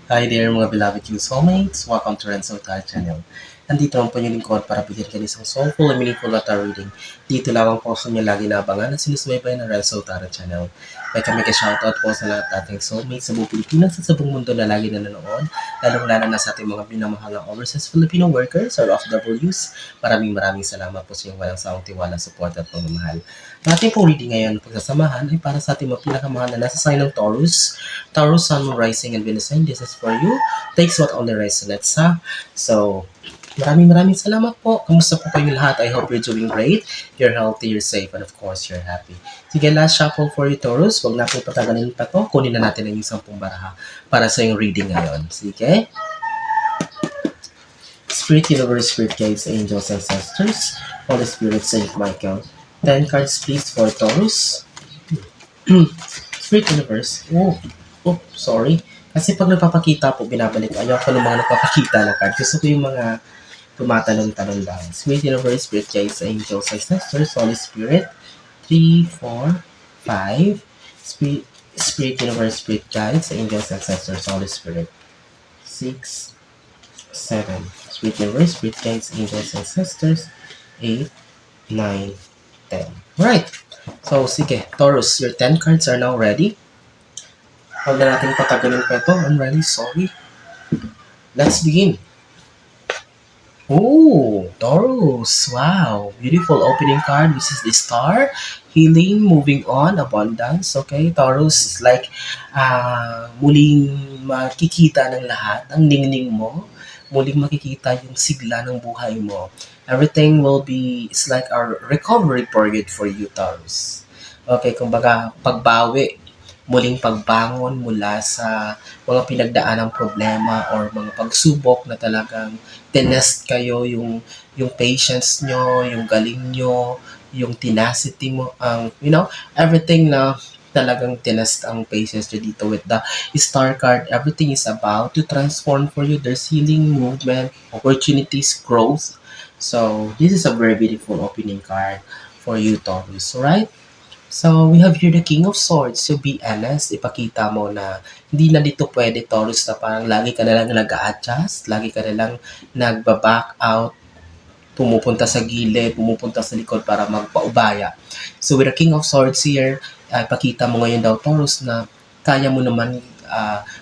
Hi there mga beloved you soulmates! Welcome to Renzo Tar Channel. Nandito ang po yung lingkod para bigyan kayo isang soulful and meaningful na tarot reading. Dito lamang po sa inyo lagi naabangan at sinusubaybay ng Renzo Tar Channel. May kami ka-shoutout po sa lahat ating soulmates sa buong Pilipinas at sa buong mundo na lagi na nanonood, lalong-lalo na sa ating mga pinamahalang overseas Filipino workers or OFWs. Maraming salamat po sa inyong walang sawang tiwala, support at pagmamahal. Ang ating pong reading ngayon pagsasamahan ay para sa ating mga pinakamahal na nasa sign ng Taurus, Sun, Moon, Rising, and Venus sign. This is for you. Takes what only resonates, ha? So, maraming salamat po. Kamusta po kayong lahat? I hope you're doing great. You're healthy, you're safe, and of course, you're happy. Sige, last shuffle for you, Taurus. Huwag natin patagalin pa to. Kunin na natin ang isang baraha para sa yung reading ngayon. Sige? Spirit Universe, Spirit Guides, Angels, Ancestors, Holy Spirit, Saint Michael. 10 cards please for Taurus. Spirit Universe. Sorry. Kasi pag nagpapakita po, binabalik. Ayaw ko ng mga nagpapakita na card. Gusto ko yung mga tumatalon-talon lang. Spirit Universe, Spirit Guides, Angels, Ancestors, Holy Spirit. 3, 4, 5. Spirit Universe, Spirit Guides, Angels, Ancestors, Holy Spirit. 6, 7. Spirit Universe, Spirit Guides, Angels, Ancestors. 8, 9, 10. Right. So, sige. Taurus, your 10 cards are now ready. Huwag na natin patagalin pa ito. I'm really sorry. Let's begin. Oh, Taurus. Wow. Beautiful opening card. This is the Star. Healing, moving on, abundance. Okay, Taurus is like muling makikita ng lahat, ang ningning mo. Muling makikita yung sigla ng buhay mo. Everything will be, it's like a recovery period for you, Taurus. Okay, kumbaga, pagbawi, muling pagbangon mula sa mga pinagdaanang problema or mga pagsubok na talagang tinest kayo, yung patience nyo, yung galing nyo, yung tenacity mo, everything na talagang tinest ang patience nyo dito with the Star card. Everything is about to transform for you. There's healing, movement, opportunities, growth. So, this is a very beautiful opening card for you, Taurus, right? So, we have here the King of Swords. So, be honest. Ipakita mo na hindi na dito pwede, Taurus, na parang lagi ka na lang nag-a-adjust, lagi ka na lang nagba-back out, pumupunta sa gilid, pumupunta sa likod para magpaubaya. So, with the King of Swords here, ipakita mo ngayon daw, Taurus, na kaya mo naman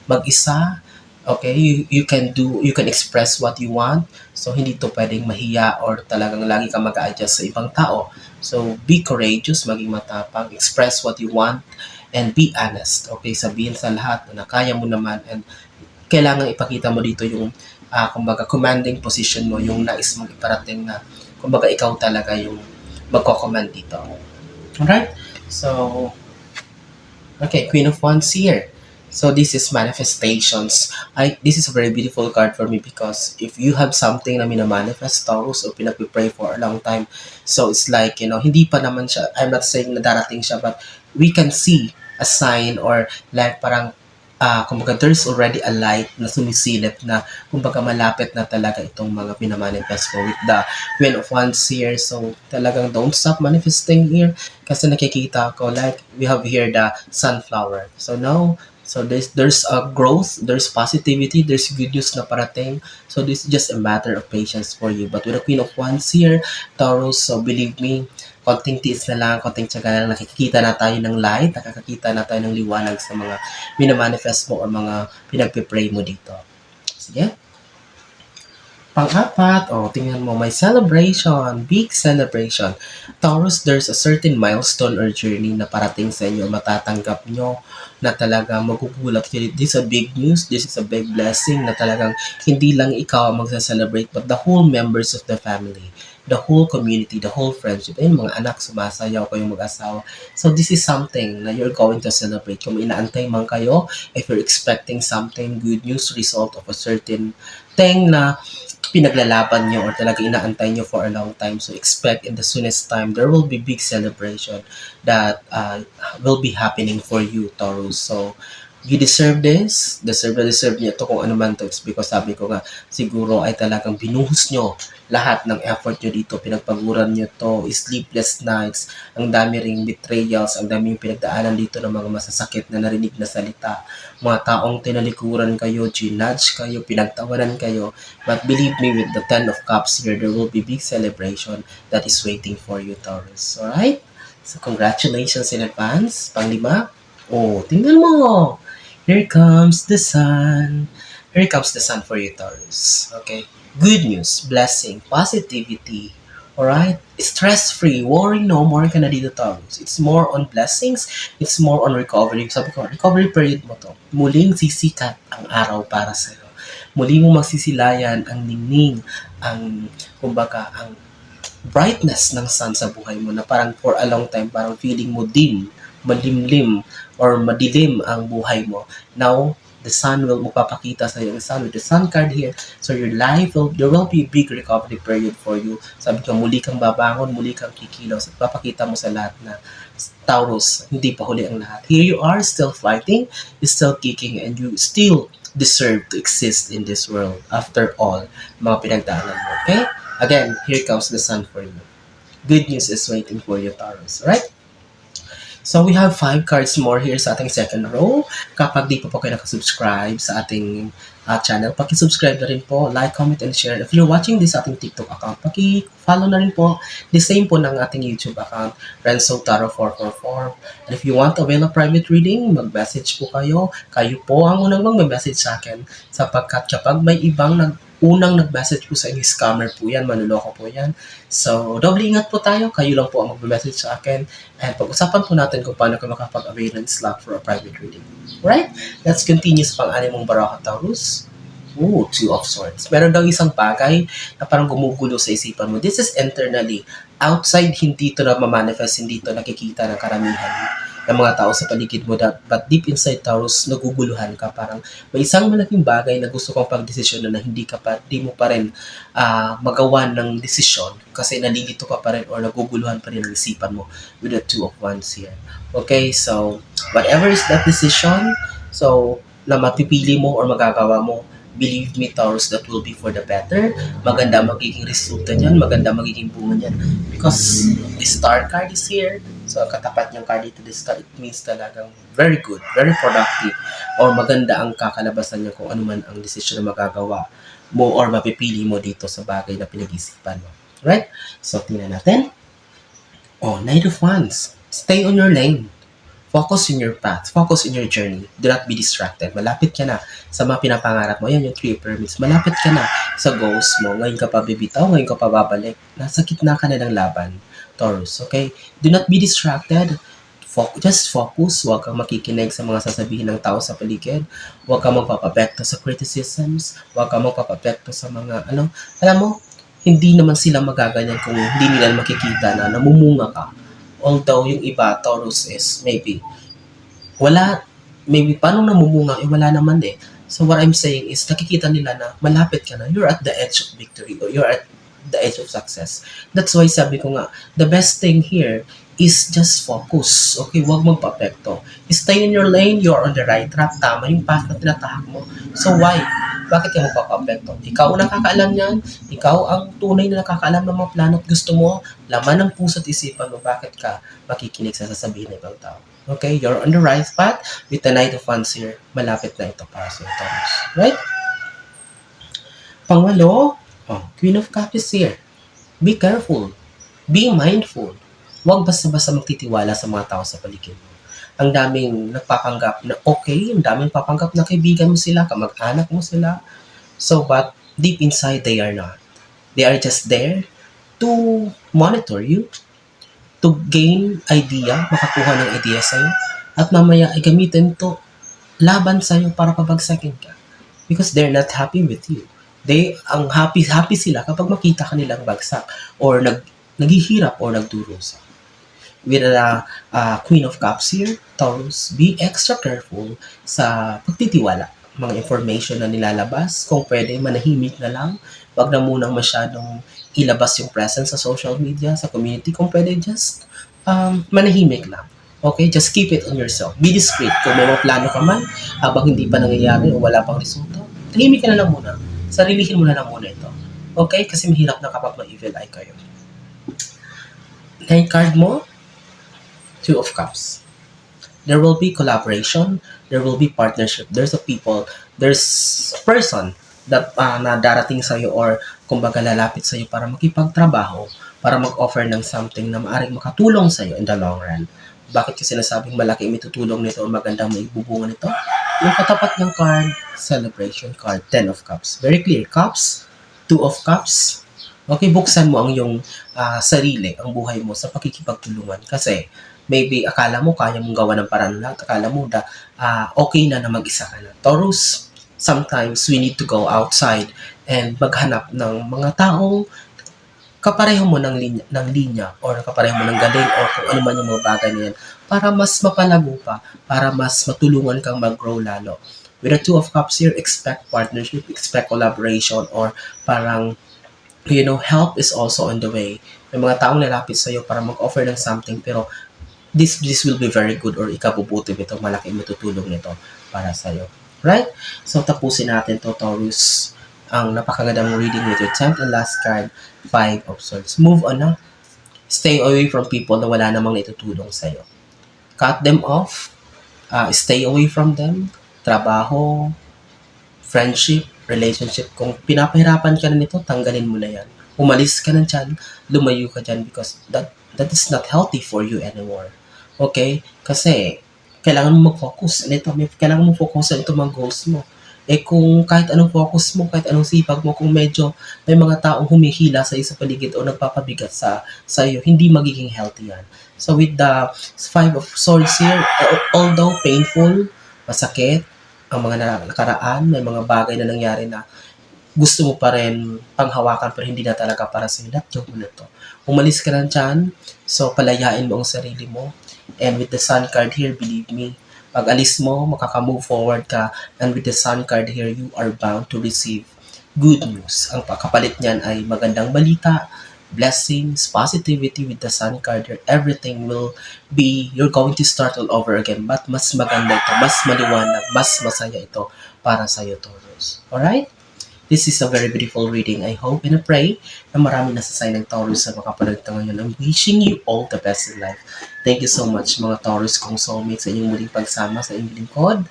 mag-isa. Okay, you can express what you want. So, hindi to pwedeng mahiya or talagang lagi ka mag-a-adjust sa ibang tao. So, be courageous, maging matapang, express what you want, and be honest. Okay, sabihin sa lahat na kaya mo naman and kailangan ipakita mo dito yung kumbaga commanding position mo, yung nais mong iparating na kumbaga ikaw talaga yung magko-command dito. Alright? So, okay, Queen of Wands here. So this is manifestations. This is a very beautiful card for me because if you have something na minamanifest, Taurus, o pinag-pray for a long time, so it's like, hindi pa naman siya, I'm not saying na darating siya, but we can see a sign or like parang, kumbaga there's already a light na sumisilip na kumbaga malapit na talaga itong mga pinamanifest ko with the Queen of Wands here. So talagang don't stop manifesting here kasi nakikita ko like we have here the sunflower. So now, so there's a growth, there's positivity, there's good news na parating. So this is just a matter of patience for you. But with the Queen of Wands here, Taurus, so believe me, konting tiis na lang, konting tiyaga na lang, nakikita na tayo ng light, nakakakita na tayo ng liwanag sa mga minamanifest mo or mga pinagpipray mo dito. Sige. Pang-apat, tingnan mo, may celebration, big celebration. Taurus, there's a certain milestone or journey na parating sa inyo, matatanggap nyo na talagang magugulat kayo. This is a big news, this is a big blessing na talagang hindi lang ikaw ang magsa-celebrate but the whole members of the family, the whole community, the whole friendship. Ayun, mga anak, sumasayaw kayong mag-asawa. So this is something na you're going to celebrate. Kung inaantay man kayo, if you're expecting something, good news, result of a certain thing na pinaglalaban nyo or talaga inaantay nyo for a long time. So expect in the soonest time, there will be big celebration that will be happening for you, Taurus. So You deserve this, deserve niya to kung ano man to. It's because sabi ko nga, siguro ay talagang binuhos nyo lahat ng effort nyo dito, pinagpaguran nyo to, sleepless nights, ang dami ring betrayals, ang dami yung pinagdaanan dito ng mga masasakit na narinig na salita, mga taong tinalikuran kayo, ginudge kayo, pinagtawanan kayo, but believe me, with the Ten of Cups here, there will be big celebration that is waiting for you, Taurus. Alright? So, congratulations in advance. Panglima, oh, tingnan mo. Here comes the sun. Here comes the sun for you, Taurus. Okay? Good news, blessing, positivity. Alright? Stress-free. Worry no more ka na dito, Taurus. It's more on blessings. It's more on recovery. Sabi ko, recovery period mo to. Muling sisikat ang araw para sa'yo. Muli mo magsisilayan ang ningning, ang, kumbaga, ang brightness ng sun sa buhay mo na parang for a long time, parang feeling mo dim, malimlim, or madilim ang buhay mo. Now, the sun will magpapakita sa iyo. The sun with the sun card here. So your life there will be a big recovery period for you. Sabi ko, muli kang babangon, muli kang kikilos. At papakita mo sa lahat na Taurus, hindi pa huli ang lahat. Here you are, still fighting, still kicking, and you still deserve to exist in this world after all mga pinagdaanan mo. Okay? Again, here comes the sun for you. Good news is waiting for you, Taurus. Alright? So, we have 5 cards more here sa ating second row. Kapag di pa po kayo nakasubscribe sa ating channel, paki-subscribe na rin po, like, comment, and share. If you're watching this sa ating TikTok account, paki-follow na rin po. The same po ng ating YouTube account, Renzo Taro 444. And if you want to avail a private reading, mag-message po kayo. Kayo po ang unang mag-message sa akin sapagkat kapag may ibang unang nag-message po sa inyo, scammer po yan, manuloko po yan. So, doble ingat po tayo. Kayo lang po ang mag-message sa akin. And pag-usapan po natin kung paano ka makapag-avail ng slot for a private reading. Right? Let's continue sa pang-anim mong Baraka, Taurus. Ooh, Two of Swords. Meron daw isang bagay na parang gumugulo sa isipan mo. This is internally. Outside, hindi ito na mamanifest, hindi ito nakikita ng karamihan ng mga tao sa paligid mo. But deep inside, Taurus, naguguluhan ka. Parang may isang malaking bagay na gusto kong pagdesisyon na hindi mo pa rin magawa ng desisyon kasi nalilito ka pa rin or naguguluhan pa rin ang isipan mo with the Two of Wands here. Okay, so whatever is that decision, so na mapipili mo or magagawa mo, believe me, Taurus, that will be for the better. Maganda magiging resulta niyan, maganda magiging bunga niyan. Because the star card is here. So, katapat niyang card dito, the star, it means talagang very good, very productive, or maganda ang kakalabasan niya kung ano man ang desisyon na magagawa mo or mapipili mo dito sa bagay na pinag-isipan mo. Right? So, tingnan natin. Oh, Knight of Wands. Stay on your lane. Focus in your path. Focus in your journey. Do not be distracted. Malapit ka na sa mga pinapangarap mo. Yan yung 3 pyramids. Malapit ka na sa goals mo. Ngayon ka pa bibitaw. Ngayon ka pa babalik. Nasa gitna ka na ng laban, Taurus. Okay? Do not be distracted. Just focus. Huwag kang makikinig sa mga sasabihin ng tao sa paligid. Huwag kang magpapapekto sa criticisms. Huwag kang magpapapekto sa mga alam mo, hindi naman sila magaganyan kung hindi nila makikita na namumunga ka. Although yung iba, Taurus is maybe paano namumunga, wala naman eh. So what I'm saying is, nakikita nila na malapit ka na, you're at the edge of victory, or you're at the edge of success. That's why sabi ko nga, the best thing here is just focus. Okay, huwag magpapekto. Stay in your lane, you're on the right track, tama yung path na tinatahak mo. So why? Bakit ka magpapapekto? Ikaw ang nakakaalam niyan, ikaw ang tunay na nakakaalam ng mga plano at gusto mo, laman ng puso at isipan mo, bakit ka makikinig sa sasabihin ng ibang tao? Okay, you're on the right path with the Knight of Wands here. Malapit na ito para sa Taurus. Right? Pangwalo, Queen of Cups is here. Be careful. Be mindful. Huwag basta-basta magtitiwala sa mga tao sa paligid mo. Ang daming nagpapanggap na okay, ang daming papanggap na kaibigan mo sila, kamag-anak mo sila. So, but deep inside, they are not. They are just there to monitor you, to gain idea, makakuha ng idea sa'yo, at mamaya ay gamitin to laban sa'yo para pabagsakin ka. Because they're not happy with you. Ang happy sila kapag makita ka nilang bagsak or naghihirap or nagdurusa. With the Queen of Cups here, Taurus, be extra careful sa pagtitiwala. Mga information na nilalabas, kung pwede, manahimik na lang. Wag na munang masyadong ilabas yung presence sa social media, sa community. Kung pwede, just manahimik lang. Okay, just keep it on yourself. Be discreet. Kung may mga plano ka man, habang hindi pa nangyayari o wala pang resulta, tahimik ka na lang muna. Sarilihin mo na lang muna ito. Okay? Kasi mahirap na kapag ma-evil eye kayo. Na card mo, Two of Cups. There will be collaboration, there will be partnership. There's a person that na darating sa iyo or kumbaga lalapit sa iyo para makipagtrabaho, para mag-offer ng something na maaring makatulong sa iyo in the long run. Bakit kasi sinasabing malaki ang itutulong nito o magandang maibubunga nito? Yung katapat ng card, celebration card, Ten of Cups. Very clear. Cups, Two of Cups. Okay, buksan mo ang iyong sarili, ang buhay mo sa pakikipagtulungan. Kasi maybe akala mo kaya mong gawa ng paraan lahat. Akala mo okay na mag-isa ka na. Taurus, sometimes we need to go outside and maghanap ng mga taong kapareho mo ng linya or kapareho mo ng galing or kung ano man yung mga bagay na yan para mas mapalago pa, para mas matulungan kang mag-grow lalo. With the Two of Cups here, expect partnership, expect collaboration, or parang, help is also on the way. May mga taong lalapit sa'yo para mag-offer ng something pero this will be very good or ikabubuti nito, malaki matutulong nito para sa'yo. Right? So, tapusin natin to, Taurus. Ang napakagandang reading with your 10th and last card, Five of Swords. Move on na. Stay away from people na wala namang naitutulong sa'yo. Cut them off. Stay away from them. Trabaho, friendship, relationship. Kung pinapahirapan ka na nito, tanggalin mo na yan. Umalis ka na dyan, lumayo ka dyan because that is not healthy for you anymore. Okay? Kasi, kailangan mo mag-focus. Kailangan mo focus sa ito mga goals mo. Kung kahit anong focus mo, kahit anong sipag mo, kung medyo may mga taong humihila sa iyo sa paligid o nagpapabigat sa iyo, hindi magiging healthy yan. So with the Five of Swords here, although painful, masakit, ang mga nakaraan, may mga bagay na nangyari na gusto mo pa rin panghawakan pero hindi na talaga para sa iyo. Let go mo na to. Umalis ka na dyan, so palayain mo ang sarili mo. And with the Sun card here, believe me, pag alis mo, makaka-move forward ka. And with the Sun card here, you are bound to receive good news. Ang kapalit niyan ay magandang balita, blessings, positivity with the Sun card here. Everything will be, you're going to start all over again. But mas maganda ito, mas maliwanag, mas masaya ito para sa'yo, Taurus. Alright? This is a very beautiful reading. I hope and I pray na marami nasasign ng Taurus sa makapanood ito ngayon. I'm wishing you all the best in life. Thank you so much mga Taurus kong soulmates sa inyong muling pagsama sa inyong lingkod.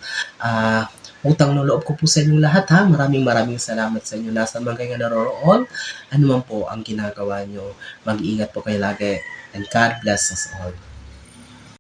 Utang ng loob ko po sa inyong lahat ha. Maraming salamat sa inyo. Nasa man kayo naroroon, ano man po ang ginagawa nyo. Mag-iingat po kayo lagi. And God bless us all.